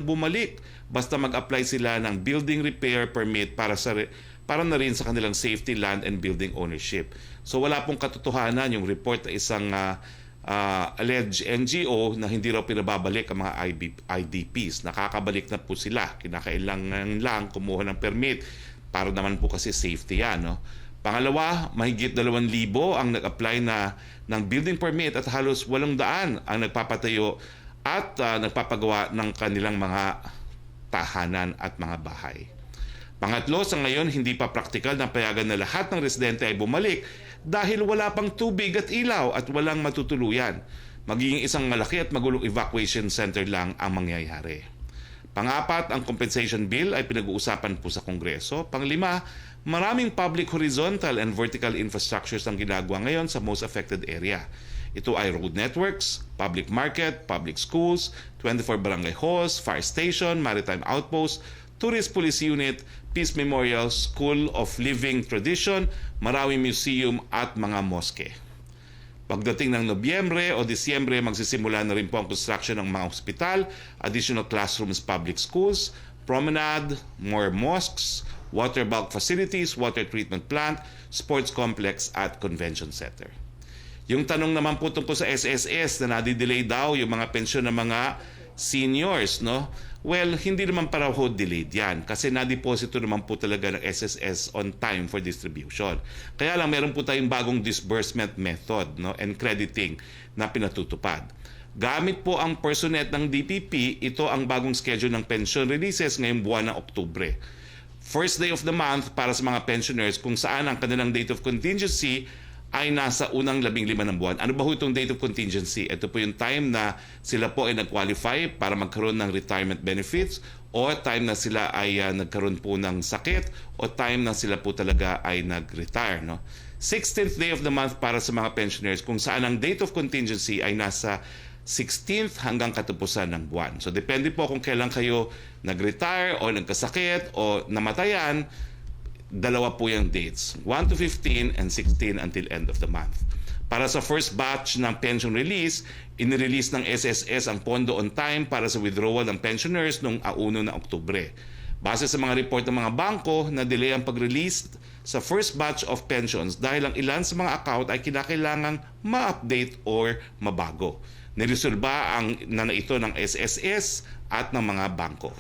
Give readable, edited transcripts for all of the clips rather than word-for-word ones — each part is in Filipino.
bumalik basta mag-apply sila ng building repair permit para na rin sa kanilang safety, land and building ownership. So wala pong katotohanan yung report na isang alleged NGO na hindi raw pinababalik ang mga IDPs. Nakakabalik na po sila. Kinakailangan lang kumuha ng permit para naman po kasi safety yan. No? Pangalawa, mahigit 2,000 ang nag-apply ng building permit at halos 800 ang nagpapatayo at nagpapagawa ng kanilang mga tahanan at mga bahay. Pangatlo, sa ngayon hindi pa praktikal na payagan na lahat ng residente ay bumalik dahil wala pang tubig at ilaw at walang matutuluyan. Magiging isang malaki at magulong evacuation center lang ang mangyayari. Pang-apat, ang compensation bill ay pinag-uusapan po sa Kongreso. Pang-lima, maraming public horizontal and vertical infrastructures ang ginagawa ngayon sa most affected area. Ito ay road networks, public market, public schools, 24 barangay halls, fire station, maritime outpost, tourist police unit, peace memorial, school of living tradition, Marawi Museum at mga moske. Pagdating ng Nobyembre o Disyembre, magsisimula na rin po ang construction ng mga hospital, additional classrooms, public schools, promenade, more mosques, water bulk facilities, water treatment plant, sports complex at convention center. Yung tanong naman po tungkol sa SSS na nadidelay daw yung mga pensyon ng mga seniors, no? Well, hindi naman para ho delayed yan kasi na-deposito naman po talaga ng SSS on time for distribution. Kaya lang meron po tayong bagong disbursement method, no? And crediting na pinatutupad. Gamit po ang personet ng DPP, ito ang bagong schedule ng pension releases ngayong buwan ng Oktubre. First day of the month para sa mga pensioners kung saan ang kanilang date of contingency ay nasa unang 15 ng buwan. Ano ba ho itong date of contingency? Ito po yung time na sila po ay nag-qualify para magkaroon ng retirement benefits o time na sila ay nagkaroon po ng sakit o time na sila po talaga ay nag-retire. No? 16th day of the month para sa mga pensioners kung saan ang date of contingency ay nasa 16th hanggang katapusan ng buwan. So depende po kung kailan kayo nag-retire o nagkasakit o namatayan. Dalawa po yung dates, 1 to 15 and 16 until end of the month. Para sa first batch ng pension release, inirelease ng SSS ang pondo on time para sa withdrawal ng pensioners noong 1 na Oktubre. Base sa mga report ng mga bangko, na-delay ang pag-release sa first batch of pensions dahil ang ilan sa mga account ay kinakailangang ma-update or mabago. Niresolba ang ito ng SSS at ng mga bangko.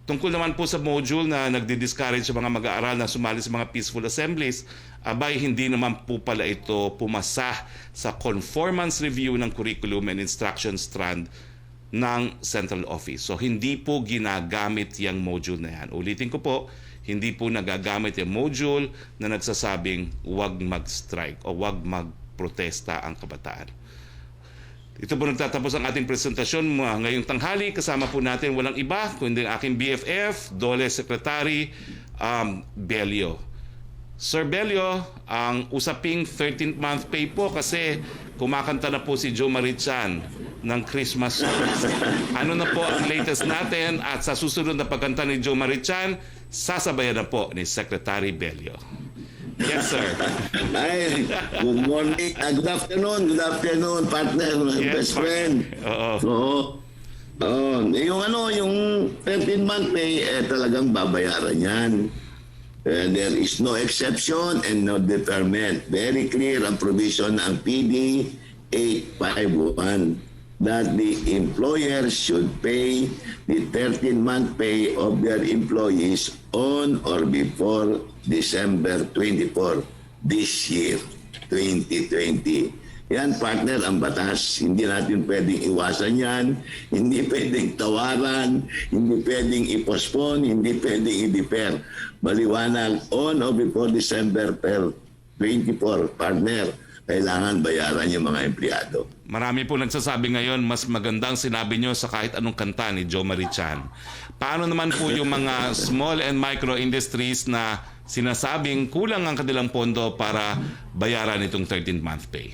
Tungkol naman po sa module na nagdi-discourage sa mga mag-aaral na sumali sa mga peaceful assemblies, abay hindi naman po pala ito pumasa sa conformance review ng curriculum and instruction strand ng Central Office. So hindi po ginagamit yung module na yan. Ulitin ko po, hindi po nagagamit yung module na nagsasabing huwag mag-strike o huwag mag-protesta ang kabataan. Ito po nagtatapos ang ating presentasyon ngayong tanghali. Kasama po natin walang iba kundi ang aking BFF, Dole Secretary Belio. Sir Belio, ang usaping 13th month pay po kasi kumakanta na po si Jo Marichan ng Christmas songs. Ano na po ang latest natin at sa susunod na pagkanta ni Jo Marichan, sasabayan na po ni Secretary Belio. Yes, sir. Ay, good morning. Good afternoon, partner, Yes, best friend. Oo. Yung 13-month pay, talagang babayaran yan. There is no exception and no deferment. Very clear ang provision ng PD 851 that the employer should pay the 13-month pay of their employees on or before December 24 this year, 2020. Yan, partner, ang batas. Hindi natin pwedeng iwasan yan. Hindi pwedeng tawaran. Hindi pwedeng i-postpone. Hindi pwedeng i-defer. Maliwanag, on or before December 24, partner, kailangan bayaran yung mga empleyado. Marami po nagsasabi ngayon, mas magandang sinabi nyo sa kahit anong kanta ni Jo Marichan. Paano naman po yung mga small and micro industries na sinasabing kulang ang kanilang pondo para bayaran itong 13th-month pay?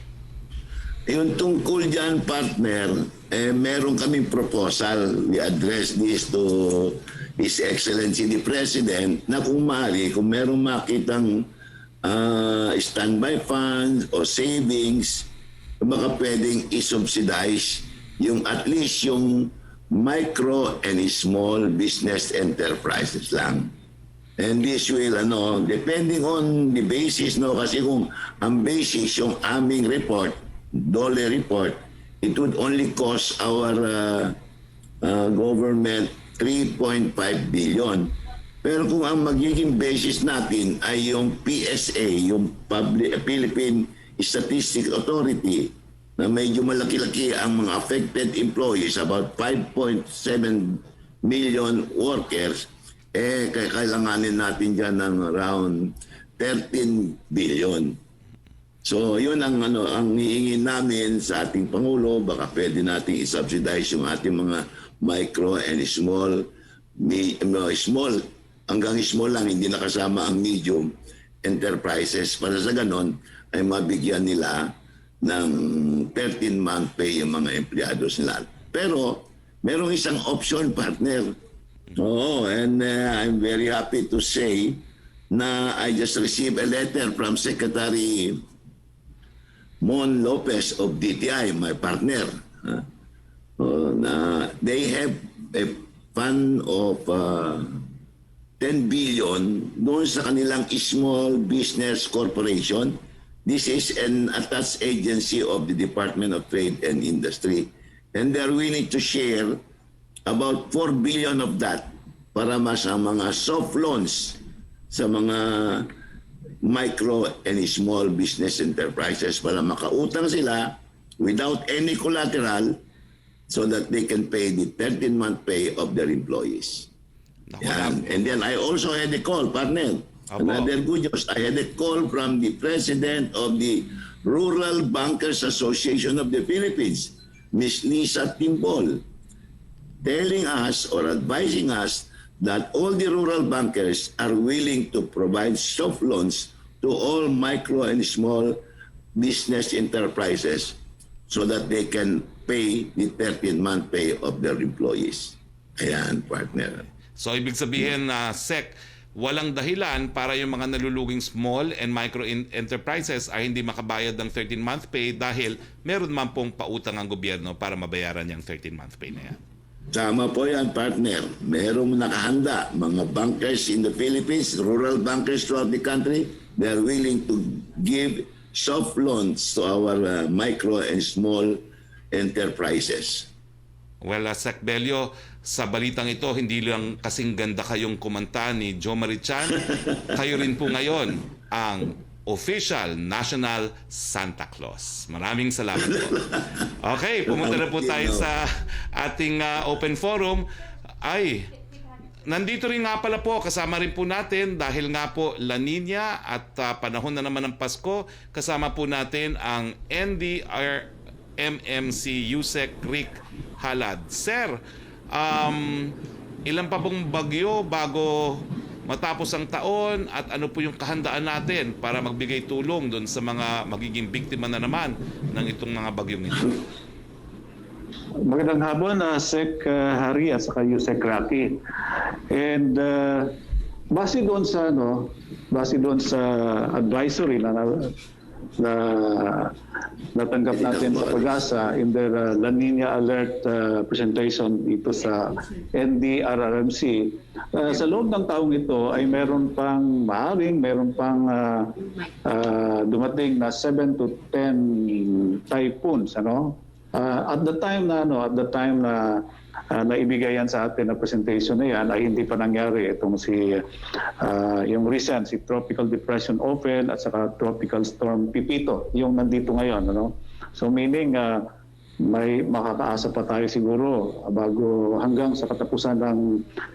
Yung tungkol dyan, partner, meron kaming proposal. We address this to His Excellency the President na kung maaari, kung merong makitang standby funds o savings, baka pwedeng i-subsidize yung at least yung micro and small business enterprises lang. And this will, depending on the basis, kasi kung ang basis yung aming report, DOLE report, it would only cost our government 3.5 billion. Pero kung ang magiging basis natin ay yung PSA, yung Philippine Statistics Authority, na medyo malaki-laki ang mga affected employees, about 5.7 million workers, kailanganin natin dyan ng around 13 billion. So, yun ang hihingin namin sa ating Pangulo. Baka pwede nating i-subsidize yung ating mga micro and small, hanggang small lang, hindi nakasama ang medium enterprises. Para sa ganon, ay mabigyan nila ng 13-month pay yung mga emplyados nila. Pero, merong isang option, partner. And I'm very happy to say na I just received a letter from Secretary Mon Lopez of DTI, my partner. Na they have a fund of 10 billion doon sa kanilang small business corporation. This is an attached agency of the Department of Trade and Industry. And they're willing to share about 4 billion of that para sa mga soft loans sa mga micro and small business enterprises para makautang sila without any collateral so that they can pay the 13-month pay of their employees. Yan. And then I also had a call, partner. Another good news. I had a call from the president of the Rural Bankers Association of the Philippines, Ms. Lisa Timbol, telling us or advising us that all the rural bankers are willing to provide soft loans to all micro and small business enterprises so that they can pay the 13-month pay of their employees. Ayan, partner. So, ibig sabihin na SEC, walang dahilan para yung mga naluluging small and micro enterprises ay hindi makabayad ng 13-month pay dahil meron man pong pautang ang gobyerno para mabayaran yung 13-month pay na yan. Tama po yan, partner. Merong nakahanda. Mga bankers in the Philippines, rural bankers throughout the country, they're willing to give soft loans to our micro and small enterprises. Well, Sec Bello, sa balitang ito, hindi lang kasing ganda kayong kumanta ni Jo Marichan, kayo rin po ngayon ang official national Santa Claus. Maraming salamat po. Okay, pumunta na po tayo sa ating open forum. Ay, nandito rin nga pala po, kasama rin po natin dahil nga po La Nina at panahon na naman ng Pasko, kasama po natin ang NDRMMC USEC Rick Halad. Sir, ilan pa pong bagyo bago matapos ang taon at ano po yung kahandaan natin para magbigay tulong doon sa mga magiging biktima na naman ng itong mga bagyong ito? Magandang hapon, Sec Harry at saka Sec Roque. And base doon sa advisory na natanggap natin sa Pag-asa in their La Nina alert presentation dito sa NDRRMC. Sa loob ng taong ito ay meron pang dumating na 7 to 10 typhoons, at the time na naibigayan sa atin na presentation na yan ay hindi pa nangyari itong yung recent Tropical Depression Ophel at saka Tropical Storm Pipito yung nandito ngayon, so meaning may makakaasa pa tayo siguro bago hanggang sa katapusan ng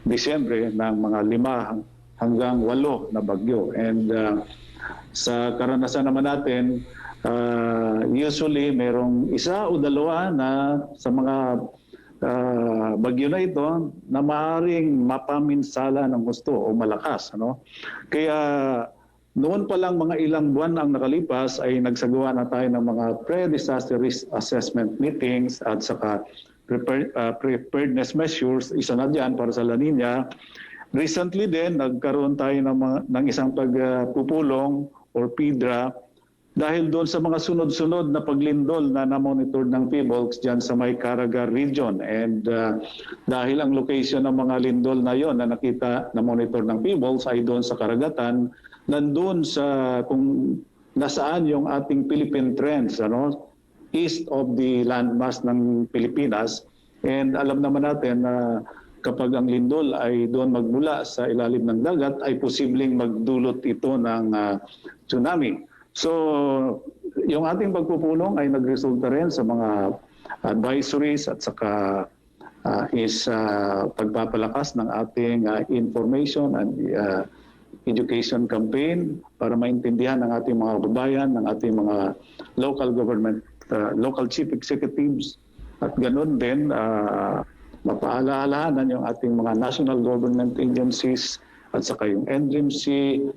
Disyembre ng mga 5 hanggang 8 na bagyo. And sa karanasan naman natin, usually merong 1 o 2 na sa mga bagyo na ito na maaaring mapaminsala ng gusto o malakas. Kaya noon pa lang mga ilang buwan ang nakalipas ay nagsagawa na tayo ng mga pre-disaster risk assessment meetings at saka preparedness measures. Isa na dyan para sa La Nina. Recently din, nagkaroon tayo ng isang pagpupulong or PIDRA dahil doon sa mga sunod-sunod na paglindol na na-monitor ng PBOLX dyan sa may Caraga region. And dahil ang location ng mga lindol na yon na nakita na monitor ng PBOLX ay doon sa karagatan, nandun sa kung nasaan yung ating Philippine Trends, east of the landmass ng Pilipinas. And alam naman natin na kapag ang lindol ay doon magmula sa ilalim ng dagat, ay posibleng magdulot ito ng tsunami. So, yung ating pagpupulong ay nagresulta rin sa mga advisories at saka pagpapalakas ng ating information and education campaign para maintindihan ng ating mga kababayan, ng ating mga local government, local chief executives, at ganoon din mapaalalahanan yung ating mga national government agencies at saka yung NDRIMC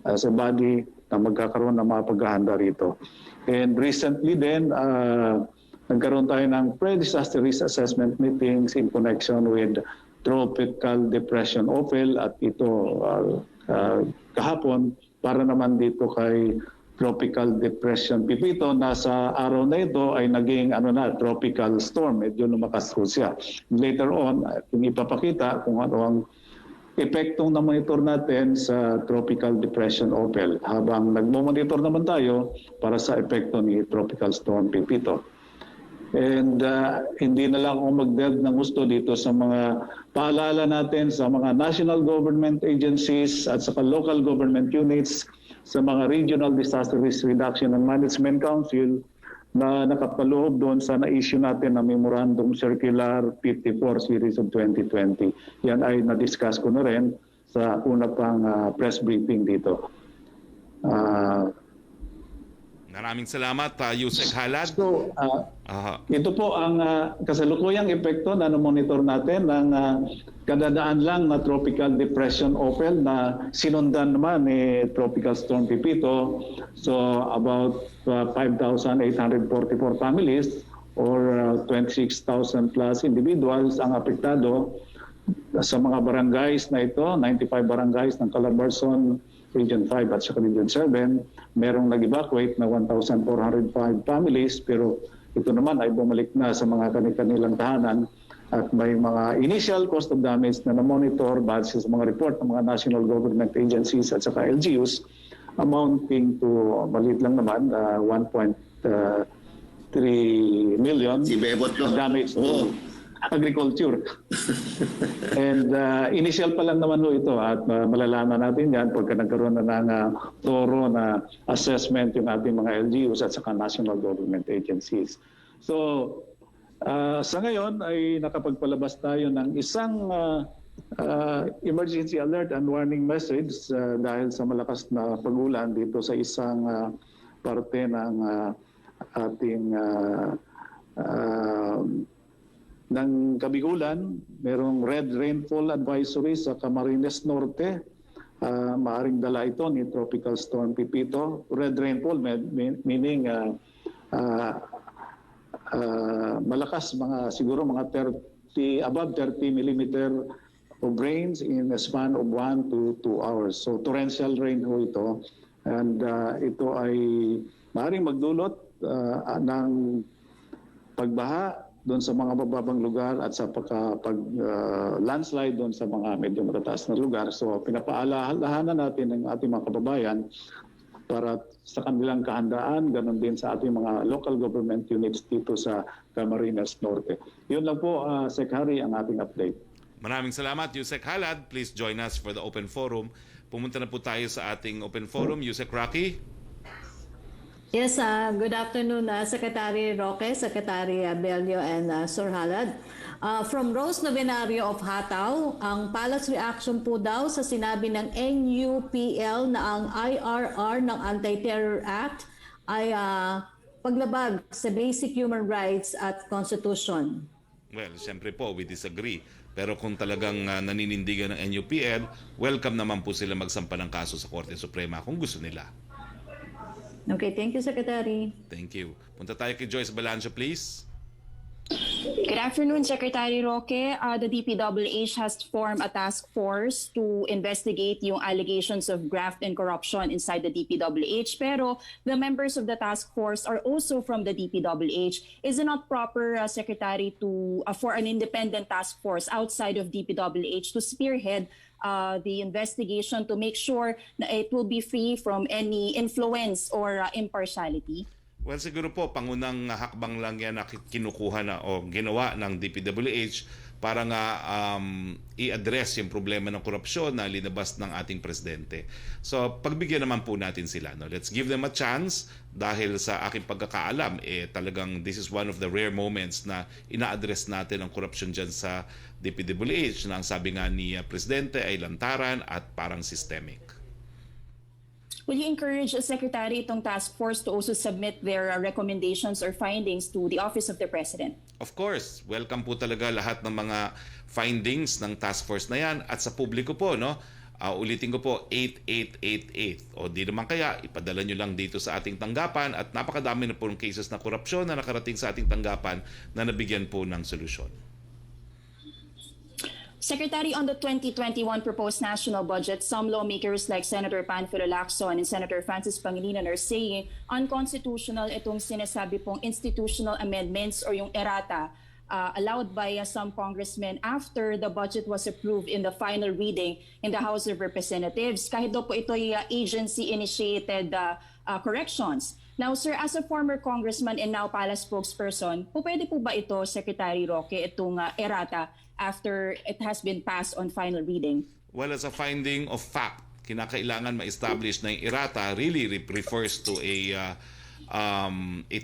as a body na magkakaroon ng mga paghahanda rito. And recently din, nagkaroon tayo ng pre-disaster risk assessment meetings in connection with Tropical Depression OPEL at ito kahapon para naman dito kay Tropical Depression Pipito na sa araw na ito ay naging tropical storm. Medyo lumakas po siya. Later on, yung ipapakita kung ano ang epektong na-monitor natin sa Tropical Depression OPEL habang nagmo-monitor naman tayo para sa epekto ni Tropical Storm Pipito. And hindi na lang ako magdagdag ng gusto dito sa mga paalala natin sa mga national government agencies at sa local government units, sa mga Regional Disaster Risk Reduction and Management Council na nakapaloob doon sa na-issue natin na Memorandum Circular 54 Series of 2020. Yan ay na-discuss ko na rin sa una pang press briefing dito. Maraming salamat, Yusek Halad. So, ito po ang kasalukuyang epekto na monitor natin ng kadadaan lang na Tropical Depression OPEL na sinundan naman ni Tropical Storm Pipito. So, about 5,844 families or 26,000 plus individuals ang apektado sa mga barangays na ito, 95 barangays ng Calabarzon, Region 5 at saka Region 7, merong nag-evacuate na 1,405 families, pero ito naman ay bumalik na sa mga kanilang tahanan at may mga initial cost of damage na na-monitor base sa mga report ng mga national government agencies at saka LGUs amounting to, maliit lang naman, 1.3 million damage to agriculture. And initial pa lang naman ito at malalaman natin yan pagka nagkaroon na ng thorough na assessment yung ating mga LGUs at saka national government agencies. So, sa ngayon ay nakapagpalabas tayo ng isang emergency alert and warning message dahil sa malakas na pag-ulan dito sa isang parte ng ating ng Kabigulan. Merong red rainfall advisory sa Camarines Norte. Maaring dala ito ni Tropical Storm Pipito. Red rainfall meaning malakas, siguro mga above 30 millimeter of rains in a span of 1 to 2 hours. So torrential rain ho ito. And ito ay maaaring magdulot ng pagbaha doon sa mga bababang lugar at sa landslide doon sa mga medyo matataas na lugar. So pinapaalahanan natin ng ating mga kababayan para sa kanilang kahandaan, ganun din sa ating mga local government units dito sa Camarines Norte. Yun lang po, Sec. Harry, ang ating update. Maraming salamat, Yusek Halad. Please join us for the open forum. Pumunta na po tayo sa ating open forum. Yusek Roque. Yes, good afternoon, Secretary Roque, Secretary Abelio, and Sir Halad. From Rose Novenario of Hataw, ang palace reaction po daw sa sinabi ng NUPL na ang IRR ng Anti-Terror Act ay paglabag sa basic human rights at Constitution. Well, siyempre po, we disagree. Pero kung talagang naninindigan ng NUPL, welcome naman po sila magsampa ng kaso sa Korte Suprema kung gusto nila. Okay, thank you, Secretary. Thank you. Punta tayo kay Joyce Balancho, please. Good afternoon, Secretary Roque. The DPWH has formed a task force to investigate yung allegations of graft and corruption inside the DPWH. Pero the members of the task force are also from the DPWH. Is it not proper, Secretary, to for an independent task force outside of DPWH to spearhead the investigation to make sure na it will be free from any influence or impartiality? Well, siguro po, pangunang hakbang lang yan na kinukuha na o ginawa ng DPWH para nga i-address yung problema ng korupsyon na linabas ng ating presidente. So, pagbigyan naman po natin sila. No? Let's give them a chance dahil sa aking pagkakaalam, talagang this is one of the rare moments na ina-address natin ang korupsyon dyan sa DPWH na ang sabi nga ni presidente ay lantaran at parang systemic. Will you encourage, Secretary, itong task force to also submit their recommendations or findings to the Office of the President? Of course, welcome po talaga lahat ng mga findings ng task force na yan at sa publiko po, no? Ulitin ko po, 8888. O di naman kaya, ipadala nyo lang dito sa ating tanggapan at napakadami na po ng cases na korupsyon na nakarating sa ating tanggapan na nabigyan po ng solusyon. Secretary, on the 2021 proposed national budget, some lawmakers like Senator Panfilo Lacson and Senator Francis Pangilinan are saying unconstitutional itong sinasabi pong institutional amendments or yung errata allowed by some congressmen after the budget was approved in the final reading in the House of Representatives. Kahit daw po ito yung agency-initiated corrections. Now, sir, as a former congressman and now palace spokesperson, pwede po ba ito, Secretary Roque, itong errata after it has been passed on final reading? Well, as a finding of fact, kinakailangan ma-establish na yung errata really refers to a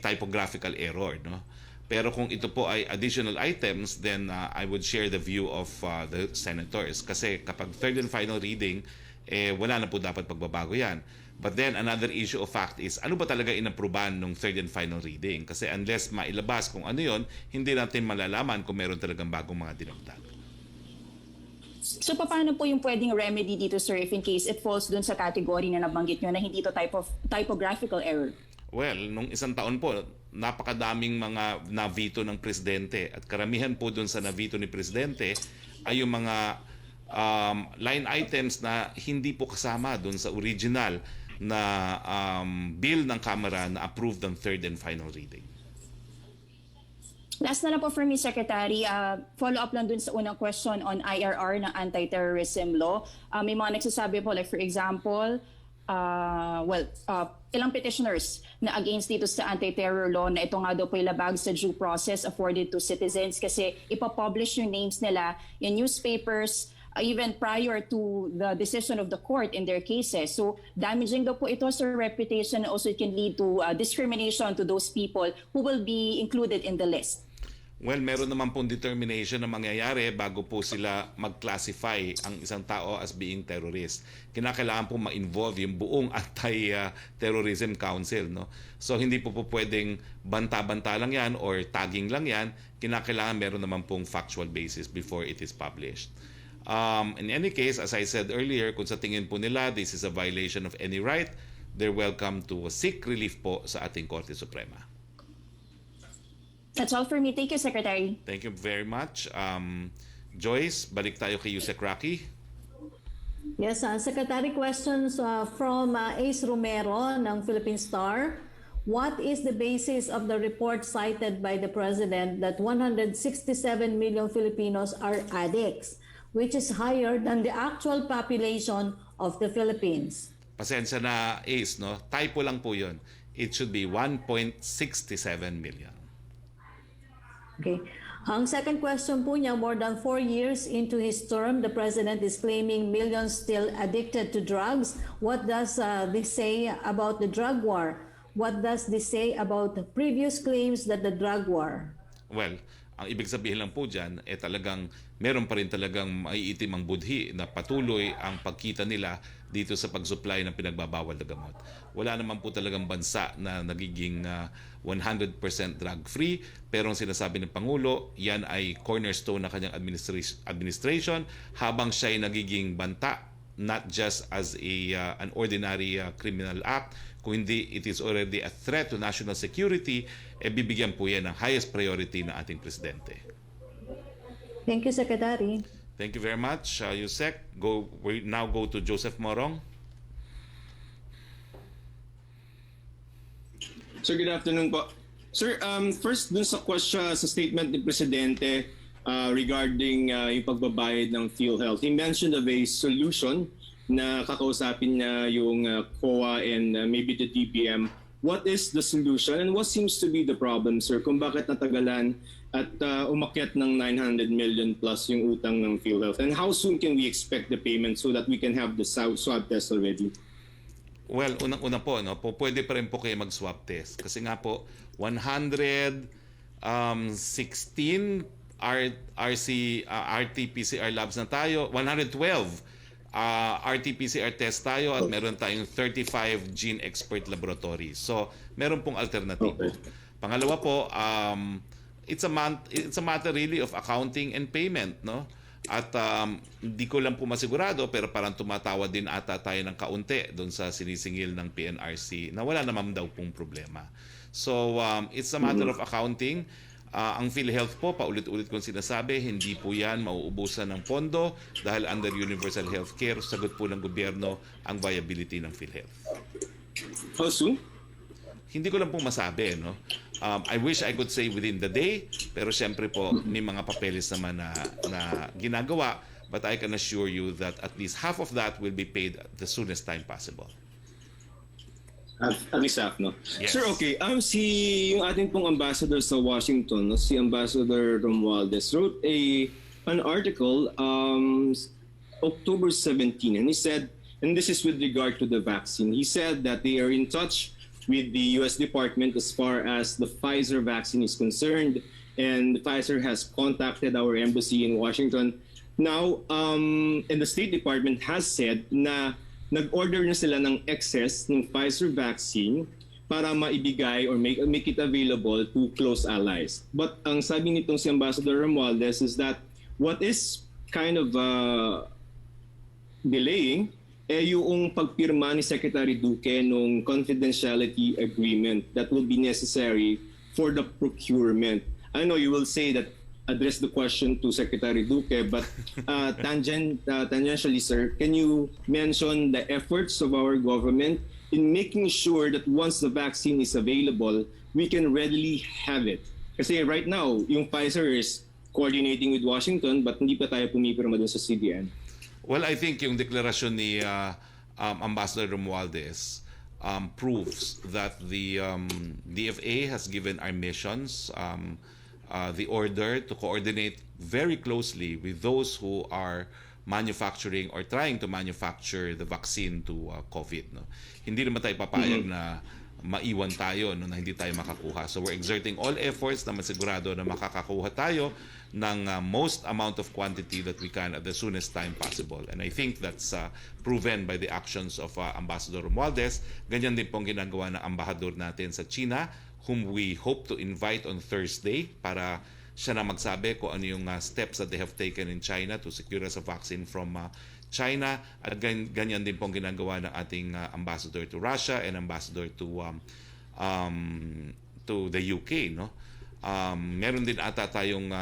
typographical error, no? Pero kung ito po ay additional items, then I would share the view of the senators. Kasi kapag third and final reading, wala na po dapat pagbabago yan. But then another issue of fact is, ano ba talaga inapruban ng third and final reading? Kasi unless mailabas kung ano yon, hindi natin malalaman kung meron talagang bagong mga dinagdag. So paano po yung pwedeng remedy dito, sir, if in case it falls dun sa category na nabanggit nyo na hindi to typographical error? Well, nung isang taon po, napakadaming mga na-veto ng presidente at karamihan po dun sa na-veto ni presidente ay yung mga line items na hindi po kasama dun sa original na bill ng Kamara na approved ng third and final reading. Last na lang po for me, Secretary. Follow up lang dun sa unang question on IRR na anti-terrorism law. May mga nagsasabi po, like for example, ilang petitioners na against dito sa anti-terror law na ito nga daw po ilabag sa due process afforded to citizens kasi ipapublish yung names nila in newspapers even prior to the decision of the court in their cases. So damaging daw po ito sa reputation, also it can lead to discrimination to those people who will be included in the list. Well, meron naman pong determination na mangyayari bago po sila mag-classify ang isang tao as being terrorist. Kinakailangan po ma-involve yung buong Anti-Terrorism Council, no? So hindi po pwedeng banta-banta lang yan or tagging lang yan. Kinakailangan meron naman pong factual basis before it is published. In any case, as I said earlier, kung sa tingin po nila this is a violation of any right, they're welcome to seek relief po sa ating Korte Suprema. That's all for me. Thank you, Secretary. Thank you very much. Joyce, balik tayo kay Yusek Roque. Yes, Secretary, questions from Ace Romero ng Philippine Star. What is the basis of the report cited by the President that 167 million Filipinos are addicts, which is higher than the actual population of the Philippines? Pasensya na, Ace, no? Typo lang po yun. It should be 1.67 million. Okay. Ang second question po niya, more than 4 years into his term, the President is claiming millions still addicted to drugs. What does this say about the drug war? What does this say about the previous claims that the drug war? Well, ang ibig sabihin lang po dyan, talagang meron pa rin talagang maiitim ang budhi na patuloy ang pagkita nila dito sa pag-supply ng pinagbabawal na gamot. Wala naman po talagang bansa na nagiging 100% drug-free, pero ang sinasabi ng Pangulo, yan ay cornerstone na kanyang administration habang siya ay nagiging banta not just as an ordinary criminal act, kung hindi it is already a threat to national security, bibigyan po yan ng highest priority ng ating presidente. Thank you, Secretary. Thank you very much, Yusek. We now go to Joseph Morong. Sir, good afternoon po. Sir, first dun sa sa statement ni Presidente regarding yung pagbabayad ng PhilHealth, he mentioned of a solution na kakausapin niya yung COA and maybe the DBM. What is the solution and what seems to be the problem, sir? Kung bakit natagalan at umakyat ng 900 million plus yung utang ng PhilHealth? And how soon can we expect the payment so that we can have the swab test already? Well, unang-una po, no, pwede pa rin po kayo mag-swab test. Kasi nga po, 116 RT-PCR labs na tayo, 112 RT-PCR test tayo at meron tayong 35 gene expert laboratories. So, meron pong alternatibo. Pangalawa po, it's a matter really of accounting and payment, no? At hindi ko lang po masigurado pero parang tumatawa din ata tayo ng kaunti doon sa sinisingil ng PNRC na wala naman daw pong problema. So it's a matter of accounting. Ang PhilHealth po, paulit-ulit kong sinasabi, hindi po yan mauubusan ng pondo dahil under universal healthcare, sagot po ng gobyerno ang viability ng PhilHealth. How soon? Hindi ko lang po masabi, no? I wish I could say within the day, pero siyempre po, may mga papeles naman na ginagawa, but I can assure you that at least half of that will be paid at the soonest time possible. At least half, no? Yes. Sir, okay. Yung ating pong ambassador sa Washington, no, si Ambassador Romualdez, wrote an article October 17, and he said, and this is with regard to the vaccine, he said that they are in touch with the U.S. Department as far as the Pfizer vaccine is concerned, and Pfizer has contacted our embassy in Washington. Now, and the State Department has said na nag-order na sila ng excess ng Pfizer vaccine para maibigay or make it available to close allies. But ang sabi nitong si Ambassador Romualdez is that what is kind of delaying yung pagpirma ni Secretary Duque nung confidentiality agreement that will be necessary for the procurement. I know you will say that address the question to Secretary Duque, but tangentially, sir, can you mention the efforts of our government in making sure that once the vaccine is available, we can readily have it? Kasi right now, yung Pfizer is coordinating with Washington, but hindi pa tayo pumipirma dun sa CDN. Well, I think yung deklarasyon ni Ambassador Romualdez proves that the DFA has given our missions the order to coordinate very closely with those who are manufacturing or trying to manufacture the vaccine to COVID. No? Hindi naman tayo papayag na maiwan tayo no, na hindi tayo makakuha. So we're exerting all efforts na masigurado na makakakuha tayo ng most amount of quantity that we can at the soonest time possible. And I think that's proven by the actions of Ambassador Romualdez. Ganyan din pong ginagawa ng ambahador natin sa China, whom we hope to invite on Thursday para siya na magsabi kung ano yung steps that they have taken in China to secure us a vaccine from China. At ganyan din pong ginagawa ng ating ambassador to Russia and ambassador to the UK, no? Meron din ata tayong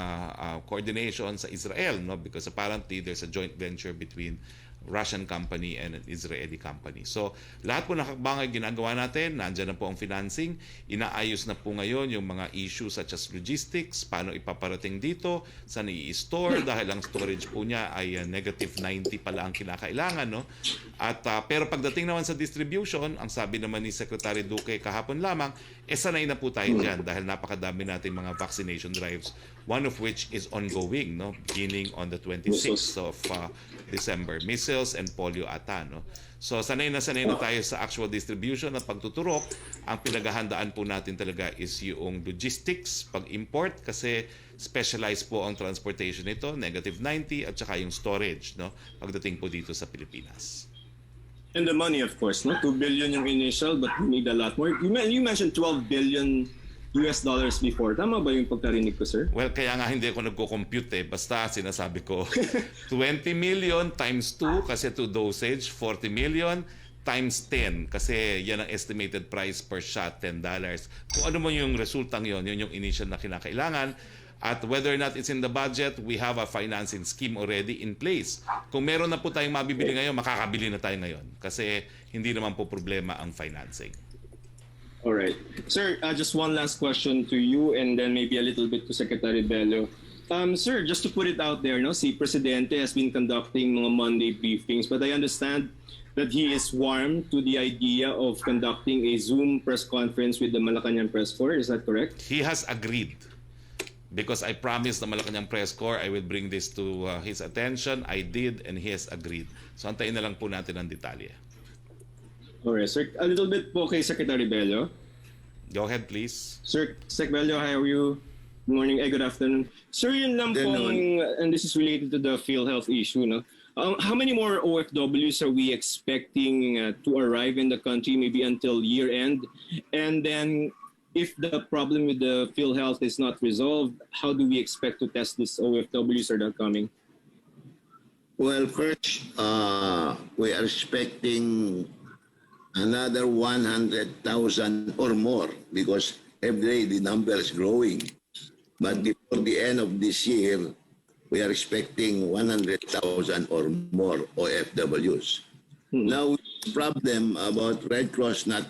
coordination sa Israel, no? Because apparently there's a joint venture between Russian company and an Israeli company. So, lahat po ng hakbangay ginagawa natin, nandyan na po ang financing, inaayos na po ngayon yung mga issues such as logistics, paano ipaparating dito, saan i-store, dahil ang storage po niya ay negative 90 pala ang kinakailangan, no? At, pero pagdating naman sa distribution, ang sabi naman ni Secretary Duque kahapon lamang, sanay na po tayo dyan dahil napakadami natin mga vaccination drives, one of which is ongoing, no? Beginning on the 26th of December. Measles and polio ata, no? So sanay na tayo sa actual distribution at pagtuturok. Ang pinaghahandaan po natin talaga is yung logistics, pag-import, kasi specialized po ang transportation nito, negative 90, at saka yung storage, no? Pagdating po dito sa Pilipinas. And the money, of course, no? 2 billion yung initial, but we need a lot more. You mentioned 12 billion US dollars before. Tama ba yung pagkarinig ko, sir? Well, kaya nga hindi ako nagko-compute eh. Basta sinasabi ko 20 million times 2 kasi 2 dosage, 40 million times 10 kasi yan ang estimated price per shot, $10. Kung ano mo yung resultang yun yung initial na kinakailangan. At whether or not it's in the budget, we have a financing scheme already in place. Kung meron na po tayong mabibili ngayon, makakabili na tayo ngayon kasi hindi naman po problema ang financing. All right. Sir, just one last question to you and then maybe a little bit to Secretary Bello. Sir, just to put it out there, no, si Presidente has been conducting mga Monday briefings, but I understand that he is warm to the idea of conducting a Zoom press conference with the Malacanang Press Corps. Is that correct? He has agreed because I promised the Malacanang Press Corps I will bring this to his attention. I did and he has agreed. So antayin na lang po natin ang detalye. Alright, sir. A little bit po kay Secretary Bello. Go ahead, please. Sir, Sec Bello, how are you? Good morning, good afternoon. Sir, yun lang pong, and this is related to the PhilHealth issue, no? How many more OFWs are we expecting to arrive in the country, maybe until year end? And then, if the problem with the PhilHealth is not resolved, how do we expect to test these OFWs that are coming? Well, first, we are expecting another 100,000 or more because every day the number is growing. But before the end of this year, we are expecting 100,000 or more OFWs. Now, the problem about Red Cross not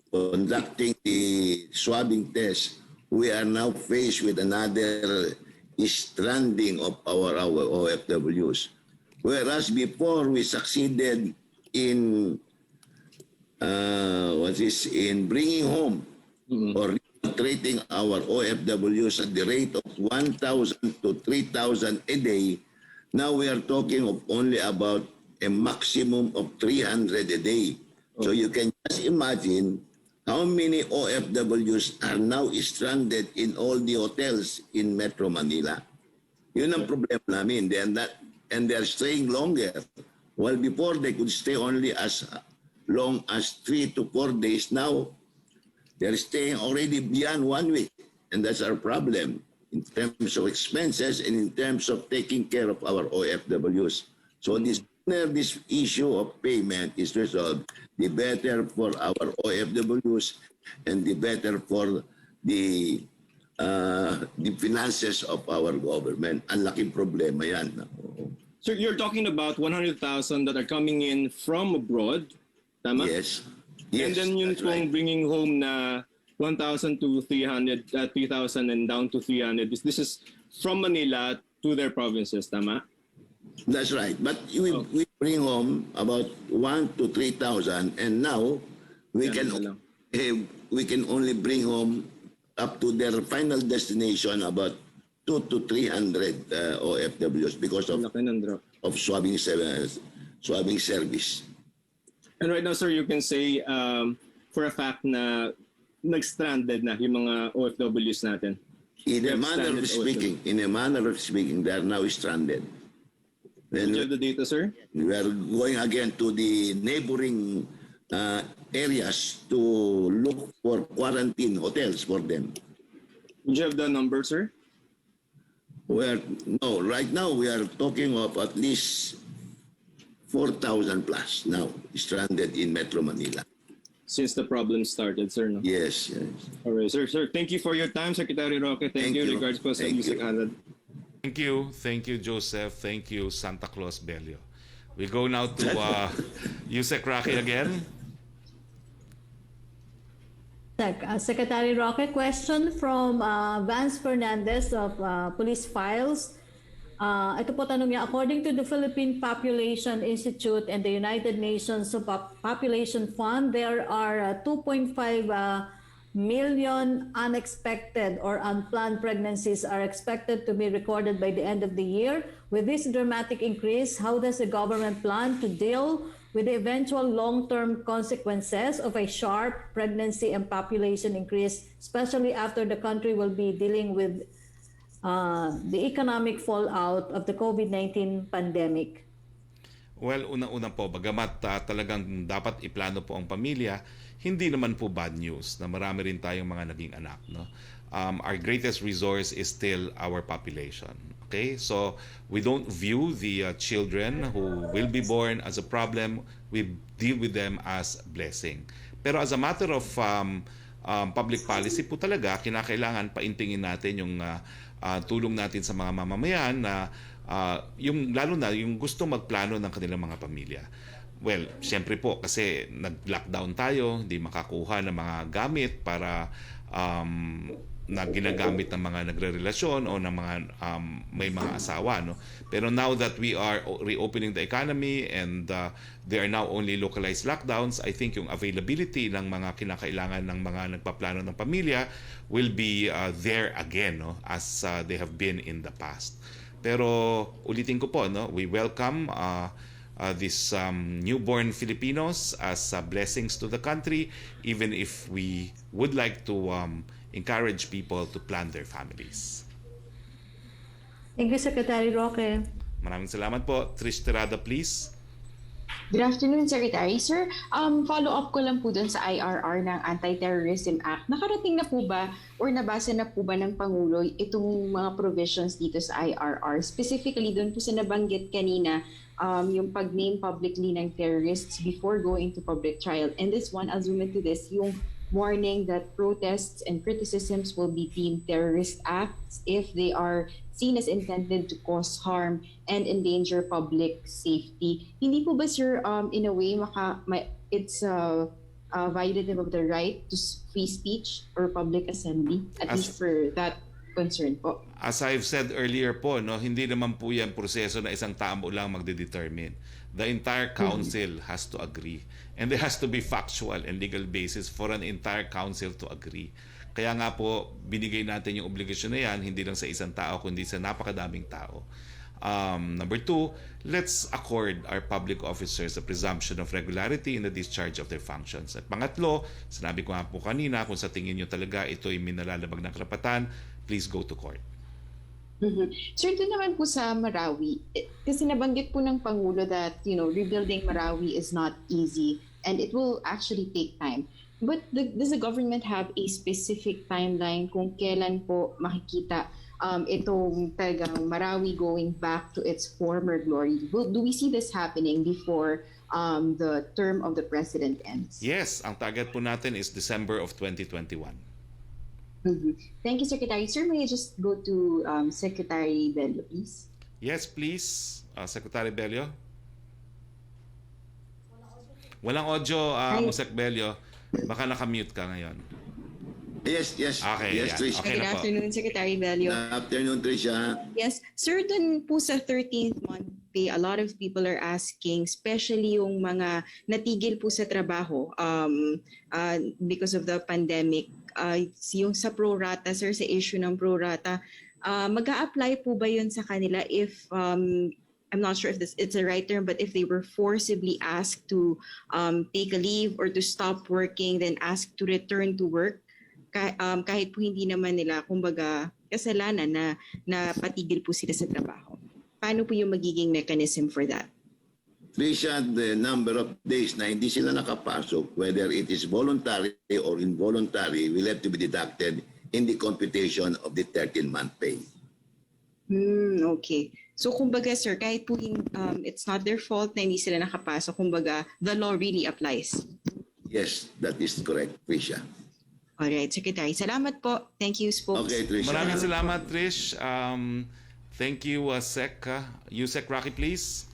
conducting the swabbing test, we are now faced with another stranding of our OFWs. Whereas before we succeeded in in bringing home or repatriating our OFWs at the rate of 1,000 to 3,000 a day, now we are talking of only about a maximum of 300 a day. So you can just imagine how many OFWs are now stranded in all the hotels in Metro Manila. Yun ang problema namin. And they are staying longer. While before they could stay only as long as 3 to 4 days, now they're staying already beyond 1 week. And that's our problem in terms of expenses and in terms of taking care of our OFWs. So this issue of payment is resolved, the better for our OFWs and the better for the finances of our government. Ang laking problema yan. So you're talking about 100,000 that are coming in from abroad, tama? Yes. And then yun that's pong right. bringing home na 1,000 to 300, 3,000 and down to 300. This is from Manila to their provinces, tama? That's right. But we bring home about 1,000 to 3,000, and now we can only bring home up to their final destination about 200 to 300 OFWs because of swabbing service. And right now, sir, you can say for a fact na nag-stranded na yung mga OFWs natin. In a manner of speaking, they are now stranded. Then, do you have the data, sir? We are going again to the neighboring areas to look for quarantine hotels for them. Do you have the number, sir? Right now we are talking of at least 4,000 plus now stranded in Metro Manila. Since the problem started, sir, no? Yes. All right, sir. Thank you for your time, Secretary Roque. Thank you. Regards po sa Music Hanad. Thank you, Joseph. Thank you, Santa Claus Bello. We go now to Yusek Roque again. Secretary Roque, question from Vance Fernandez of Police Files. Ito po tanong niya, according to the Philippine Population Institute and the United Nations Population Fund, there are 2.5 million unexpected or unplanned pregnancies are expected to be recorded by the end of the year. With this dramatic increase, how does the government plan to deal with the eventual long-term consequences of a sharp pregnancy and population increase, especially after the country will be dealing with the economic fallout of the COVID-19 pandemic? Well, unang-una po, bagamat talagang dapat iplano po ang pamilya, hindi naman po bad news na marami rin tayong mga naging anak. No? Our greatest resource is still our population. Okay? So, we don't view the children who will be born as a problem. We deal with them as blessing. Pero as a matter of public policy po talaga, kinakailangan paintingin natin yung tulong natin sa mga mamamayan na yung lalo na yung gusto magplano ng kanilang mga pamilya. Well, siyempre po kasi nag-lockdown tayo, hindi makakuha ng mga gamit para na ginagamit ng mga nagrerelasyon o ng mga may mga asawa, no. Pero now that we are reopening the economy and there are now only localized lockdowns, I think yung availability ng mga kinakailangan ng mga nagpaplano ng pamilya will be there again, no, as they have been in the past. Pero ulitin ko po, no, we welcome these newborn Filipinos as blessings to the country, even if we would like to encourage people to plan their families. Thank you, Secretary Roque. Maraming salamat po. Trish Tirada, please. Good afternoon, Secretary. Sir, follow-up ko lang po dun sa IRR ng Anti-Terrorism Act. Nakarating na po ba or nabasa na po ba ng Pangulo itong mga provisions dito sa IRR? Specifically dun po sa nabanggit kanina, yung pag-name publicly ng terrorists before going to public trial. And this one, I'll zoom into this, yung warning that protests and criticisms will be deemed terrorist acts if they are seen as intended to cause harm and endanger public safety. Hindi po ba, sir, in a way, it's violative of the right to free speech or public assembly, at least for that concern po? As I've said earlier po, no, hindi naman po yan proseso na isang tao lang magde-determine. The entire council has to agree. And there has to be factual and legal basis for an entire council to agree. Kaya nga po, binigay natin yung obligasyon na yan, hindi lang sa isang tao, kundi sa napakadaming tao. Number two, let's accord our public officers a presumption of regularity in the discharge of their functions. At pangatlo, sinabi ko nga po kanina, kung sa tingin nyo talaga ito'y minalalabag ng karapatan, please go to court. Sir, doon naman po sa Marawi, kasi nabanggit po ng Pangulo that, rebuilding Marawi is not easy and it will actually take time. But does the government have a specific timeline kung kailan po makikita itong talagang Marawi going back to its former glory? Do we see this happening before the term of the president ends? Yes, ang target po natin is December of 2021. Thank you, Secretary. Sir, may I just go to Secretary Bello, please? Yes, please, Secretary Bello. Walang audio, Sec Bello. Baka nakamute ka ngayon. Yes. Okay, yes, yan. Trish. Okay Good na po. afternoon, Secretary Bello. Good afternoon, Trisha. Yes, sir, dun po sa 13th month pay, a lot of people are asking, especially yung mga natigil po sa trabaho because of the pandemic, yung sa prorata, sir, sa issue ng prorata, mag-a-apply po ba yun sa kanila if, I'm not sure if it's the right term, but if they were forcibly asked to take a leave or to stop working, then asked to return to work, kahit po hindi naman nila, kumbaga, kasalanan na patigil po sila sa trabaho. Paano po yung magiging mechanism for that? Trisha, the number of days na hindi sila nakapasok, whether it is voluntary or involuntary, will have to be deducted in the computation of the 13-month pay. Okay. So kumbaga, sir, kahit po it's not their fault na hindi sila nakapasok, kumbaga, the law really applies. Yes, that is correct, Trisha. Alright, Secretary. Salamat po. Thank you, spokes. Okay, Trisha. Maraming salamat, Trish. Thank you, Sec. Sec Roque, please.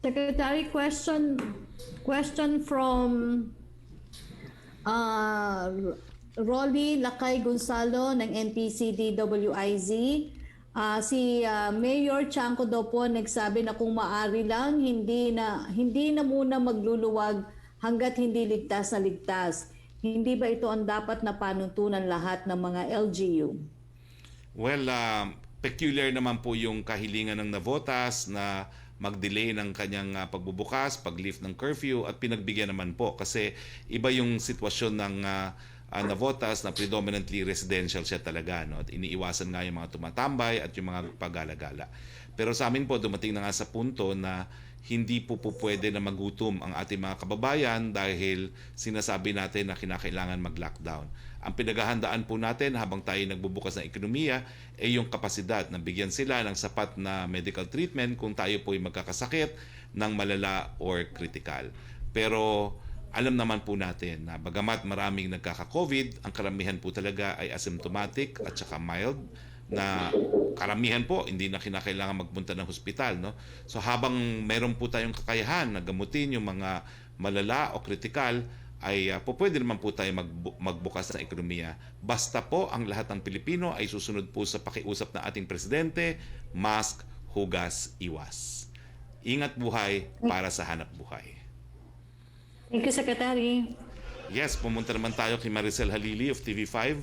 Secretary, question from Rolly Lakay Gonzalo ng NPCD-WIZ. Si Mayor Chanco daw po nagsabi na kung maaari lang, hindi na muna magluluwag hanggat hindi ligtas na ligtas. Hindi ba ito ang dapat na panuntunan lahat ng mga LGU? Well, peculiar naman po yung kahilingan ng Navotas na mag-delay ng kanyang pagbubukas, pag-lift ng curfew at pinagbigyan naman po kasi iba yung sitwasyon ng Navotas na predominantly residential siya talaga, no? At iniiwasan nga yung mga tumatambay at yung mga pag-alagala. Pero sa amin po, dumating na nga sa punto na hindi po pwede na magutom ang ating mga kababayan dahil sinasabi natin na kinakailangan mag-lockdown. Ang pinaghahandaan po natin habang tayo nagbubukas ng ekonomiya ay yung kapasidad na bigyan sila ng sapat na medical treatment kung tayo po ay magkakasakit ng malala or critical. Pero alam naman po natin na bagamat maraming nagkaka-COVID, ang karamihan po talaga ay asymptomatic at saka mild, na karamihan po hindi na kinakailangan magpunta ng hospital, no? So habang meron po tayong kakayahan na gamutin yung mga malala o critical, ay pwede naman po tayo magbukas ng ekonomiya. Basta po ang lahat ng Pilipino ay susunod po sa pakiusap ng ating presidente, mask, hugas, iwas. Ingat buhay para sa hanap buhay. Thank you, Secretary. Yes, pumunta naman tayo kay Maricel Halili of TV5.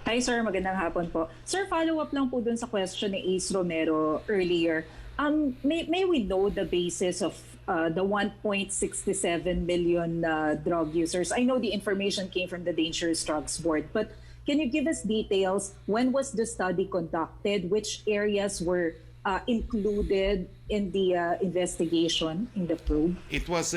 Hi sir, magandang hapon po. Sir, follow-up lang po dun sa question ni Ace Romero earlier. May we know the basis of the 1.67 million drug users? I know the information came from the Dangerous Drugs Board, but can you give us details? When was the study conducted? Which areas were included in the investigation, in the probe? It was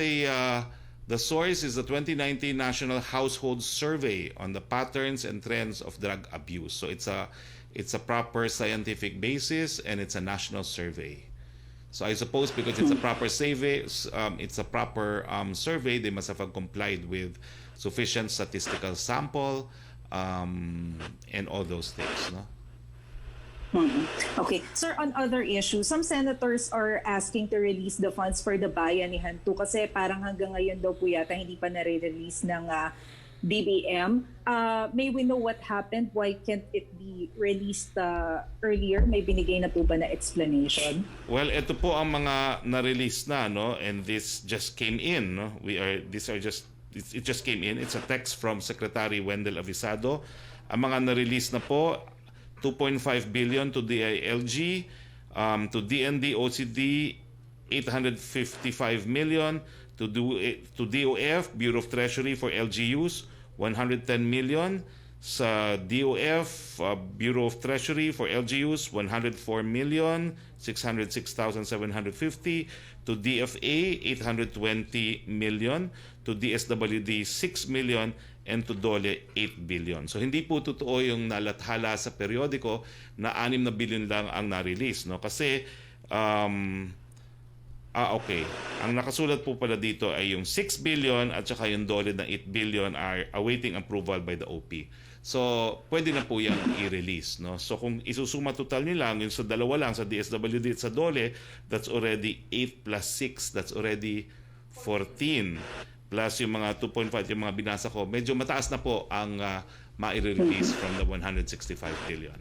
the source is the 2019 National Household Survey on the patterns and trends of drug abuse. So it's a proper scientific basis and it's a national survey. So I suppose because it's a proper survey, they must have complied with sufficient statistical sample and all those things, no? Okay. Sir, on other issues, some senators are asking to release the funds for the Bayanihan 2 kasi parang hanggang ngayon daw po yata hindi pa nare-release ng DBM. May we know what happened? Why can't it be released earlier? May binigay na po ba na explanation? Well, ito po ang mga na-release na, no? And this just came in, no? It just came in. It's a text from Secretary Wendell Avisado. Ang mga na-release na po, 2.5 billion to DILG, to DND OCD 855 million, to DOF Bureau of Treasury for LGUs 110 million, sa DOF Bureau of Treasury for LGUs 104 million 606,750, to DFA 820 million, to DSWD 6 million, and to DOLE 8 billion. So hindi po totoo yung nalathala sa periodiko na 6 na billion lang ang na-release, no? Kasi okay. Ang nakasulat po pala dito ay yung 6 billion at saka yung DOLE na 8 billion are awaiting approval by the OP. So pwede na po yung i-release, no? So kung isusuma total nila yung sa dalawa lang, sa DSWD at sa DOLE, that's already 8 plus 6, that's already 14. Plus yung mga 2.5, yung mga binasa ko, medyo mataas na po ang ma-release from the 165 billion.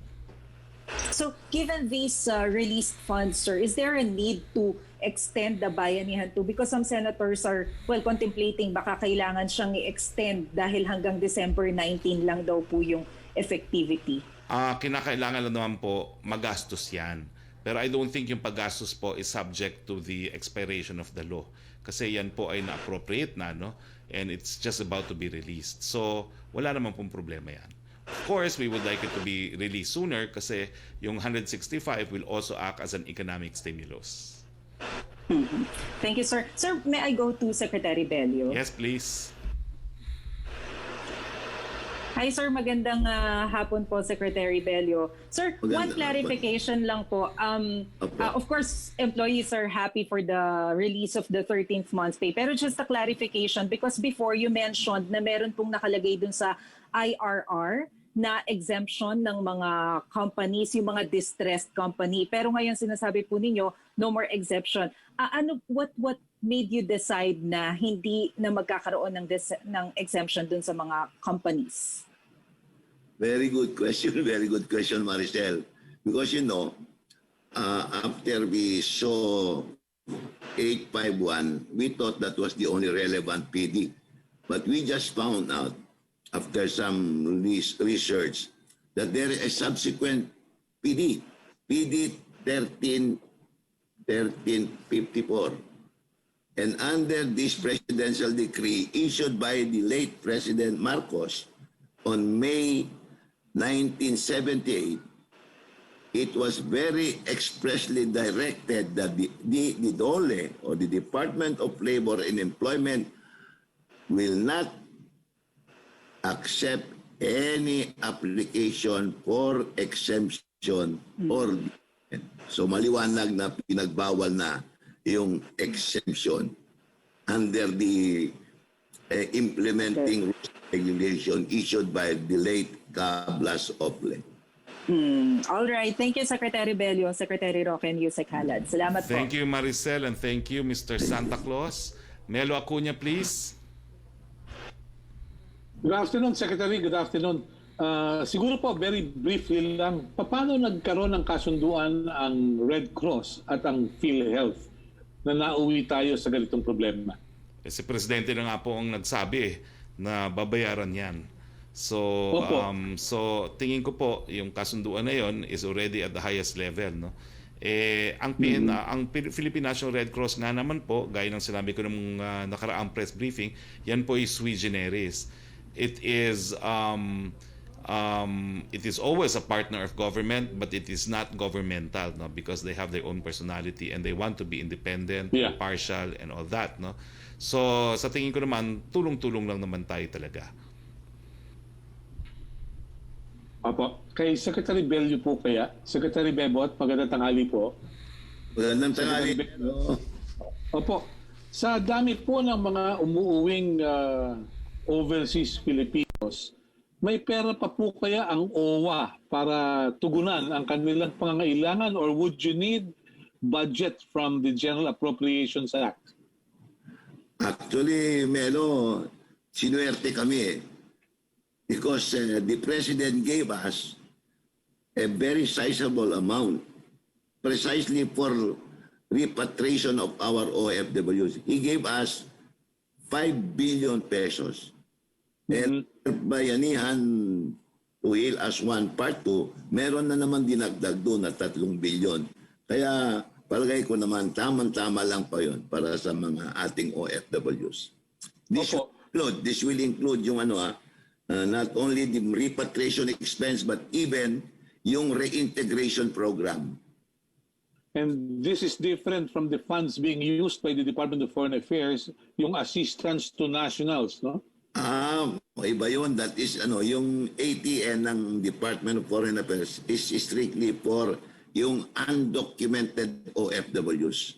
So, given these released funds, sir, is there a need to extend the Bayanihan 2? Because some senators are, contemplating baka kailangan siyang i-extend dahil hanggang December 19 lang daw po yung effectivity. Kinakailangan lang naman po magastos yan. Pero I don't think yung paggastos po is subject to the expiration of the law. Kasi yan po ay na-appropriate na, no? And it's just about to be released. So, wala naman pong problema yan. Of course, we would like it to be released sooner kasi yung 165 will also act as an economic stimulus. Thank you, sir. Sir, may I go to Secretary Bello? Yes, please. Hi sir, magandang hapon po, Secretary Bello. Sir, one clarification lang po. Of course, employees are happy for the release of the 13th month's pay. Pero just a clarification, because before you mentioned na meron pong nakalagay dun sa IRR na exemption ng mga companies, yung mga distressed company. Pero ngayon sinasabi po ninyo, no more exemption. What made you decide na hindi na magkakaroon ng exemption dun sa mga companies? Very good question, Maricel. Because after we saw 851, we thought that was the only relevant PD. But we just found out, after some research, that there is a subsequent PD 1354. And under this presidential decree issued by the late President Marcos on May 1978, it was very expressly directed that the DOLE, or the Department of Labor and Employment, will not accept any application for exemption or so maliwanag na pinagbawal na yung exemption under the implementing regulation issued by the late Cablas Ople. All right. Thank you, Secretary Bello, Secretary Roque, and Yusek Halad. Salamat po. Thank you, Maricel, and thank you, Mr. Santa Claus. Melo Acuña, please. Good afternoon, Secretary. Good afternoon. Siguro po, very briefly lang, paano nagkaroon ng kasunduan ang Red Cross at ang PhilHealth na nauwi tayo sa ganitong problema? Si Presidente na nga po ang nagsabi na babayaran yan. So, so tingin ko po, yung kasunduan na yon is already at the highest level. No? Ang Philippine National Red Cross nga naman po, gaya ng sinabi ko ng nakaraang press briefing, yan po is sui generis. It is always a partner of government, but it is not governmental, no? Because they have their own personality and they want to be independent, impartial, and all that. No? So sa tingin ko naman, tulong-tulong lang naman tayo talaga. Opo. Kay Secretary Bello po kaya, Secretary Bebot, magandang tanghali po. Magandang tanghali. Opo. Sa dami po ng mga umuuwing overseas Filipinos, may pera pa po kaya ang OWA para tugunan ang kanilang pangangailangan, or would you need budget from the General Appropriations Act? Actually, Melo, sinuwerte kami because the President gave us a very sizable amount precisely for repatriation of our OFWs. He gave us 5 billion pesos. And bayanihan to heal as one part 2, meron na naman dinagdag doon na 3 billion. Kaya palagay ko naman tamang-tama lang pa yon para sa mga ating OFWs. This will include yung not only the repatriation expense but even yung reintegration program. And this is different from the funds being used by the Department of Foreign Affairs, yung assistance to nationals, no? Iba yun. That is, yung ATN ng Department of Foreign Affairs is strictly for yung undocumented OFWs.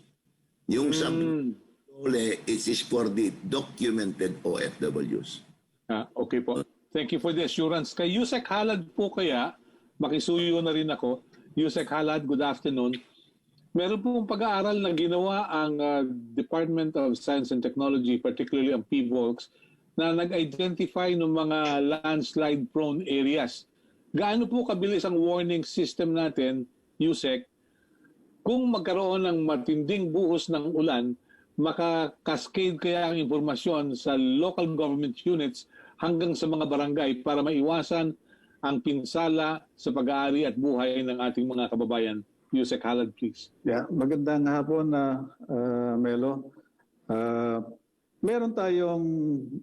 Yung sub-DOLE is for the documented OFWs. Okay po. Thank you for the assurance. Kay Yusek Halad po kaya, makisuyo na rin ako. Yusek Halad, good afternoon. Meron pong pag-aaral na ginawa ang Department of Science and Technology, particularly ang PVOLCS, na nag-identify ng mga landslide-prone areas. Gaano po kabilis ang warning system natin, Yusek, kung magkaroon ng matinding buhos ng ulan, maka-cascade kaya ang impormasyon sa local government units hanggang sa mga barangay para maiwasan ang pinsala sa pag-aari at buhay ng ating mga kababayan? Yusek Halad, please. Yeah, magandang hapon na Melo. Meron tayong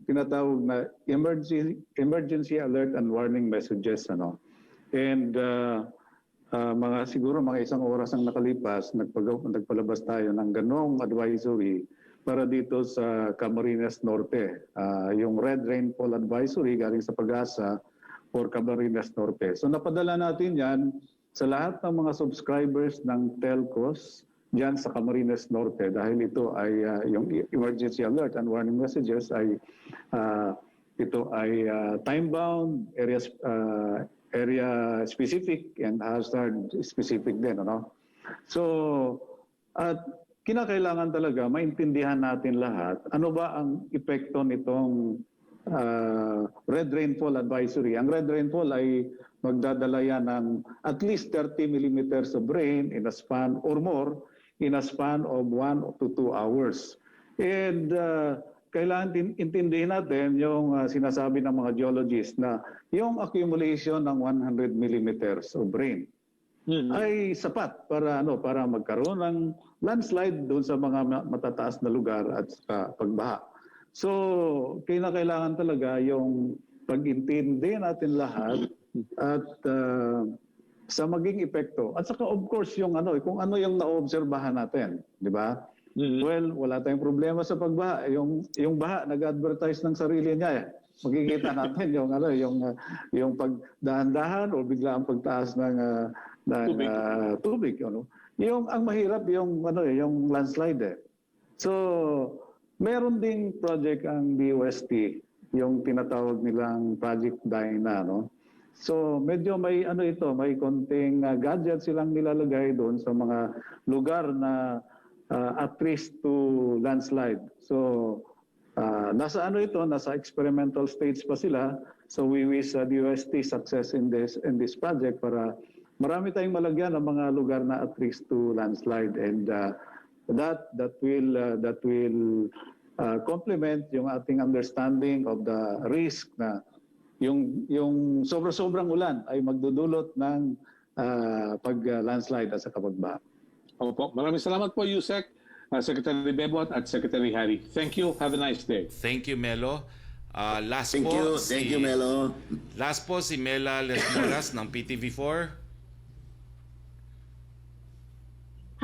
tinatawag na emergency alert and warning messages, And siguro mga isang oras ang nakalipas, nagpalabas tayo ng ganong advisory para dito sa Camarines Norte. Yung red rainfall advisory galing sa Pag-asa for Camarines Norte. So napadala natin yan sa lahat ng mga subscribers ng telcos diyan sa Camarines Norte, dahil ito ay yung emergency alert and warning messages ay ito ay time-bound, area specific and hazard specific din, So at kinakailangan talaga maintindihan natin lahat ano ba ang epekto nitong red rainfall advisory. Ang red rainfall ay magdadala yan ng at least 30 millimeters of rain in a span or more in a span of 1 to 2 hours. And kailangan intindihin natin yung sinasabi ng mga geologists na yung accumulation ng 100 millimeters of rain ay sapat para magkaroon ng landslide doon sa mga matataas na lugar at pagbaha. So, kailangan talaga yung pag-intindi natin lahat at sa maging epekto. At saka of course yung kung ano yung naobserbahan natin, di ba? Well, wala tayong problema sa pagbaha. Yung baha nag-advertise ng sarili niya eh. Makikita natin yung pagdahan-dahan o bigla ang pagtaas ng tubig. Yung ang mahirap yung landslide eh. So, meron ding project ang DOST, yung tinatawag nilang Project Dyna, no? So, medyo may may konting gadget silang nilalagay doon sa mga lugar na at risk to landslide. So, nasa nasa experimental stage pa sila. So, we wish DOST success in this project para marami tayong malagyan ng mga lugar na at risk to landslide, and that will complement yung ating understanding of the risk na yung sobra-sobrang ulan ay magdudulot ng pag-landslide at sa pagbaha. Opo. Maraming salamat po, Yusek, Secretary Bebot at Secretary Harry. Thank you. Have a nice day. Thank you, Melo. Thank you, Melo. Last po si Mela Lesmoras ng PTV4.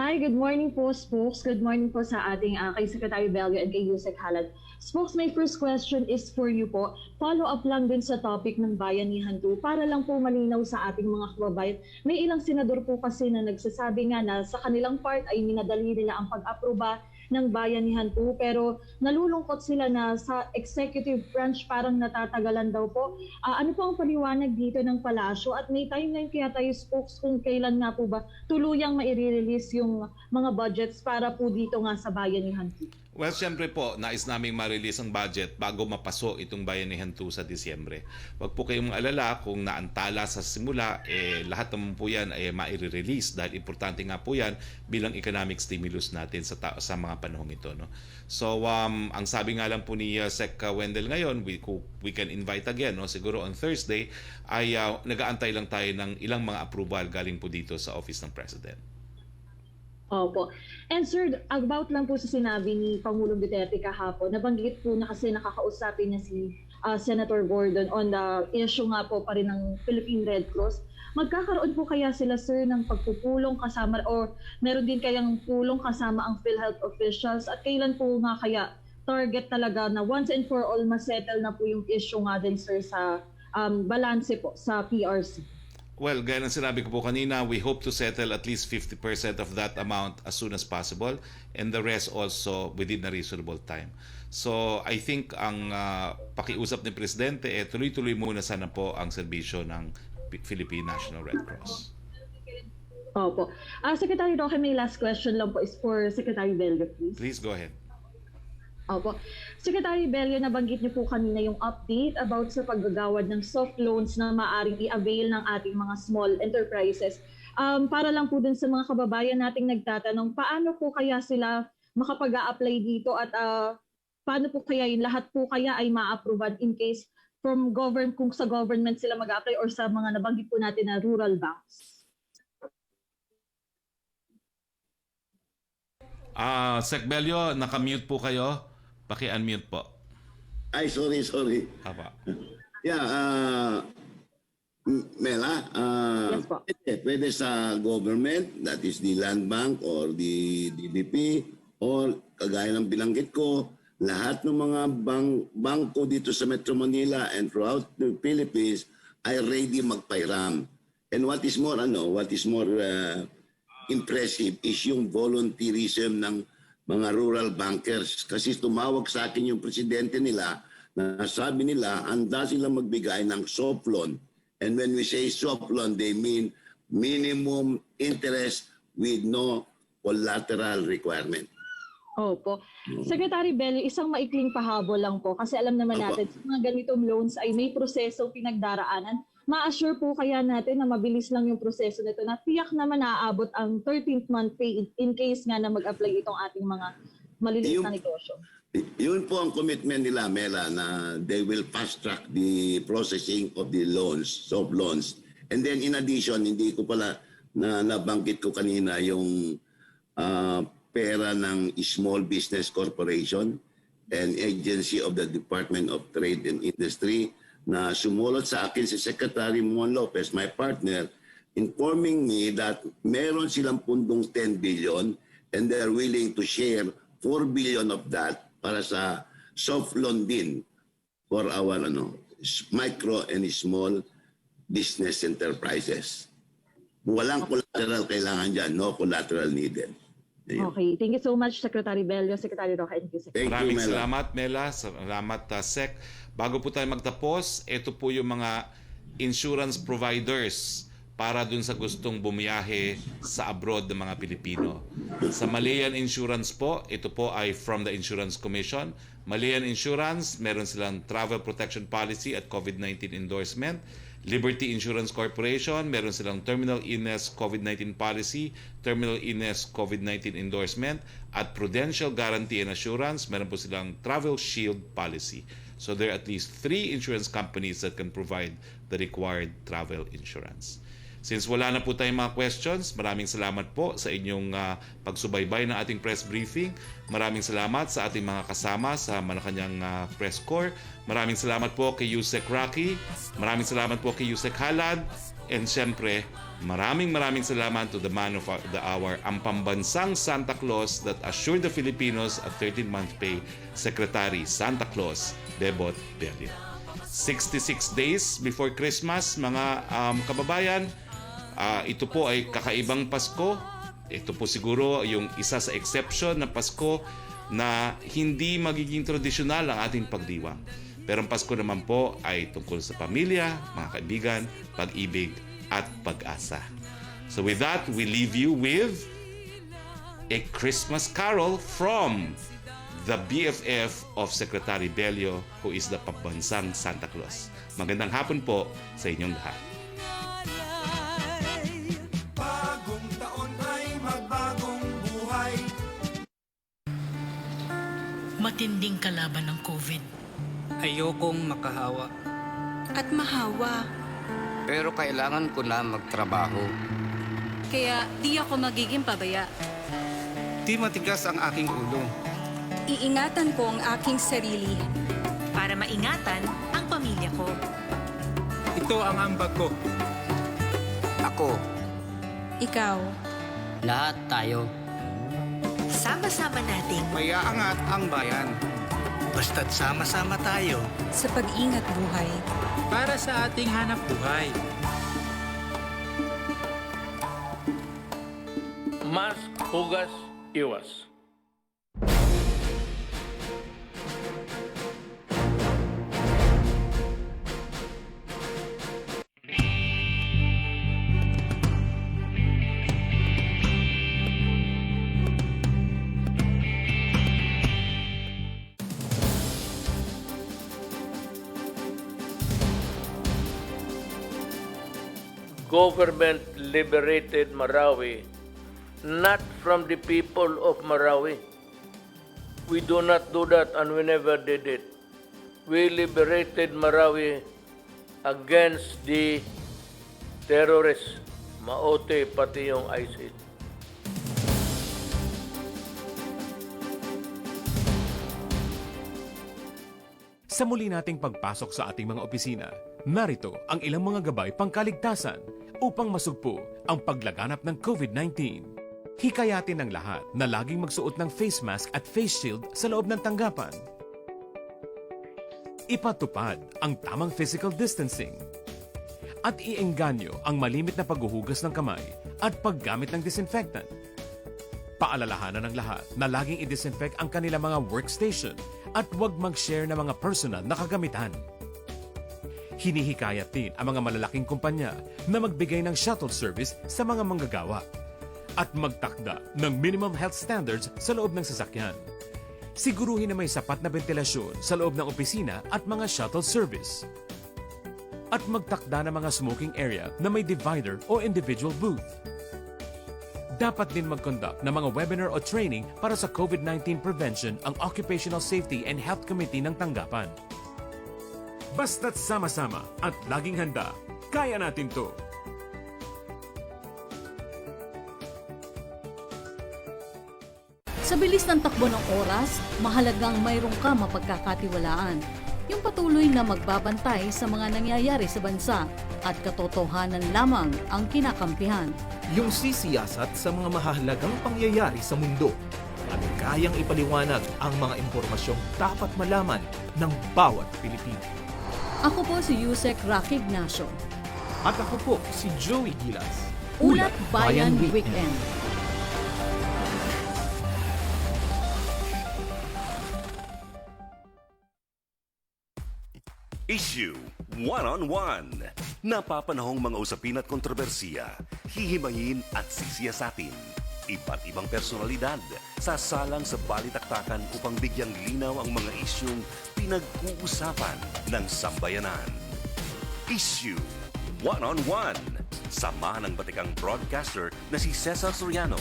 Hi, good morning po, Spokes. Good morning po sa ating kay Secretary Bello and kay Yusek Halad. Spokes, my first question is for you po. Follow up lang din sa topic ng Bayanihan 2 para lang po malinaw sa ating mga kababayan. May ilang senador po kasi na nagsasabi nga na sa kanilang part ay minadali nila ang pag-aproba ng Bayanihan 2, pero nalulungkot sila na sa executive branch parang natatagalan daw po. Ano po ang paliwanag dito ng palasyo at may timeline kaya tayo, Spokes, kung kailan nga po ba tuluyang maire-release yung mga budgets para po dito nga sa Bayanihan 2? Well, siyempre po, nais naming ma-release ang budget bago mapaso itong Bayanihan 2 sa Disyembre. Huwag po kayong alala kung naantala sa simula, lahat naman po yan ay ma-release dahil importante nga po yan bilang economic stimulus natin sa mga panahong ito. No? So, ang sabi nga lang po ni Sec Wendell ngayon, we can invite again, no? Siguro on Thursday, ay nag-aantay lang tayo ng ilang mga approval galing po dito sa Office ng President. Opo. And sir, about lang po sa sinabi ni Pangulong Duterte kahapon, nabanggit po na kasi nakakausapin niya si Senator Gordon on the issue nga po pa rin ng Philippine Red Cross. Magkakaroon po kaya sila, sir, ng pagpupulong kasama or meron din kayang pulong kasama ang PhilHealth officials, at kailan po nga kaya target talaga na once and for all masettle na po yung issue nga din, sir, sa balanse po sa PRC? Well, gaya ng sinabi ko po kanina, we hope to settle at least 50% of that amount as soon as possible, and the rest also within a reasonable time. So, I think ang pakiusap ni Presidente, tuloy-tuloy muna sana po ang serbisyo ng Philippine National Red Cross. Opo. Secretary Roque, may last question lang po is for Secretary Bello, please. Please go ahead. Opo. Secretary Bello, nabanggit niyo po kanina yung update about sa paggagawad ng soft loans na maaaring i-avail ng ating mga small enterprises. Para lang po dun sa mga kababayan nating nagtatanong, paano po kaya sila makapag-a-apply dito at paano po kaya yung lahat po kaya ay ma-approvean in case from kung sa government sila mag-a-apply or sa mga nabanggit po natin na rural banks? Sec Bello, naka-mute po kayo. Paki-unmute po. Ay, sorry. Apa. Yeah, Mela, Yes po. pwede sa government, that is the Land Bank or the DBP, or kagaya ng binanggit ko, lahat ng mga bangko dito sa Metro Manila and throughout the Philippines ay ready magpairam. And what is more impressive is yung volunteerism ng mga rural bankers. Kasi tumawag sa akin yung presidente nila na sabi nila handa silang magbigay ng soft loan. And when we say soft loan, they mean minimum interest with no collateral requirement. Opo. Secretary Bello, isang maikling pahabol lang po kasi alam naman natin sa mga ganitong loans ay may proseso pinagdaraanan. Ma-assure po kaya natin na mabilis lang yung proseso nito na tiyak naman naaabot ang 13th month pay in case nga na mag-apply itong ating mga maliliit na negosyo. Yun po ang commitment nila, Mela, na they will fast track the processing of the loans, soft loans. And then in addition, hindi ko pala nabanggit ko kanina yung pera ng Small Business Corporation and Agency of the Department of Trade and Industry na sumulot sa akin si Secretary Mon Lopez, my partner, informing me that meron silang pundong 10 billion and they're willing to share 4 billion of that para sa soft loan din for our micro and small business enterprises. Walang collateral kailangan dyan, no collateral needed. Ayun. Okay, thank you so much, Secretary Bello, Secretary Roque, and you, Thank Maraming you, Mela. salamat, Mela. Salamat, Sec. Bago po tayo magtapos, ito po yung mga insurance providers para dun sa gustong bumiyahe sa abroad ng mga Pilipino. Sa Malayan Insurance po, ito po ay from the Insurance Commission. Malayan Insurance, meron silang travel protection policy at COVID-19 endorsement. Liberty Insurance Corporation, meron silang terminal illness COVID-19 policy, terminal illness COVID-19 endorsement, at Prudential Guarantee and Assurance, meron po silang travel shield policy. So there are at least 3 insurance companies that can provide the required travel insurance. Since wala na po tayong mga questions, maraming salamat po sa inyong pagsubaybay ng ating press briefing. Maraming salamat sa ating mga kasama sa Malacanang Press Corps. Maraming salamat po kay Yusek Roque. Maraming salamat po kay Yusek Halad. And siyempre, maraming salamat to the man of the hour, ang pambansang Santa Claus that assured the Filipinos a 13-month pay, Secretary Santa Claus Bebot Bello. 66 days before Christmas, mga kababayan, ito po ay kakaibang Pasko. Ito po siguro yung isa sa exception na Pasko na hindi magiging tradisyonal ang ating pagdiwang. Pero ang Pasko naman po ay tungkol sa pamilya, mga kaibigan, pag-ibig at pag-asa. So with that, we leave you with a Christmas carol from the BFF of Secretary Bello, who is the pambansang Santa Claus. Magandang hapon po sa inyong lahat. Matinding kalaban ng COVID. Ayokong makahawa. At mahawa. Pero kailangan ko na magtrabaho. Kaya di ako magiging pabaya. Di matigas ang aking ulo. Iingatan ko ang aking sarili. Para maingatan ang pamilya ko. Ito ang ambag ko. Ako. Ikaw. Lahat tayo. Sama-sama nating Mayaangat ang bayan. Basta't sama-sama tayo. sa pag-ingat buhay. Para sa ating hanap buhay. Mask, hugas, iwas. Government liberated Marawi, not from the people of Marawi. We do not do that and we never did it. We liberated Marawi against the terrorists, maote pati yung ISIL. Sa muli nating pagpasok sa ating mga opisina, narito ang ilang mga gabay pangkaligtasan upang masugpo ang paglaganap ng COVID-19. Hikayatin ng lahat na laging magsuot ng face mask at face shield sa loob ng tanggapan. Ipatupad ang tamang physical distancing. At iengganyo ang malimit na paghuhugas ng kamay at paggamit ng disinfectant. Paalalahanan ng lahat na laging i-disinfect ang kanilang mga workstation at huwag mag-share ng mga personal na kagamitan. Hinihikayat din ang mga malalaking kumpanya na magbigay ng shuttle service sa mga manggagawa at magtakda ng minimum health standards sa loob ng sasakyan. Siguruhin na may sapat na ventilasyon sa loob ng opisina at mga shuttle service. At magtakda ng mga smoking area na may divider o individual booth. Dapat din mag-conduct ng mga webinar o training para sa COVID-19 prevention ang Occupational Safety and Health Committee ng tanggapan. Basta't sama-sama at laging handa, kaya natin to! Sa bilis ng takbo ng oras, mahalagang mayroon ka mapagkakatiwalaan. yung patuloy na magbabantay sa mga nangyayari sa bansa at katotohanan lamang ang kinakampihan. Yung sisiyasat sa mga mahahalagang pangyayari sa mundo at kayang ipaliwanag ang mga impormasyong dapat malaman ng bawat Pilipino. Ako po si Yusek Roque Ignacio. At ako po si Joey Gilas. Ulat Bayan Weekend. Issue One-on-One. Napapanahong mga usapin at kontrobersiya, hihimayin at sisiyasatin. Iba't ibang personalidad sasalang sa balitaktakan upang bigyang linaw ang mga isyung pinag-uusapan ng sambayanan. Issue One-on-One. Sama ng batikang broadcaster na si Cesar Soriano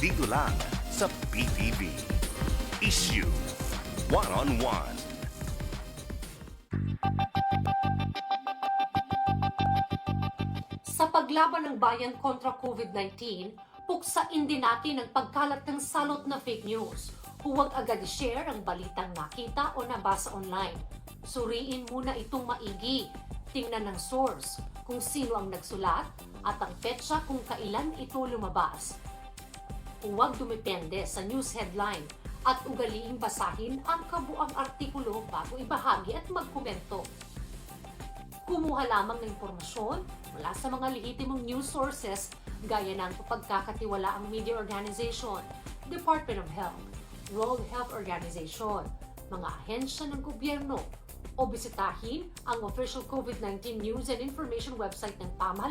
dito lang sa PTV. Issue One-on-One. Sa paglaban ng bayan kontra COVID-19, puksain din natin ang pagkalat ng salot na fake news. Huwag agad i-share ang balitang nakita o nabasa online. Suriin muna itong maigi. Tingnan ng source, kung sino ang nagsulat, at ang petsa kung kailan ito lumabas. Huwag dumepende sa news headline at ugaliing basahin ang kabuang artikulo bago ibahagi at magkomento. Kumuha lamang ng impormasyon mula sa mga lehitimong news sources gaya ng pagkakatiwalaang media organization, Department of Health, World Health Organization, mga ahensya ng gobyerno, o bisitahin ang official COVID-19 news and information website ng pamahalaan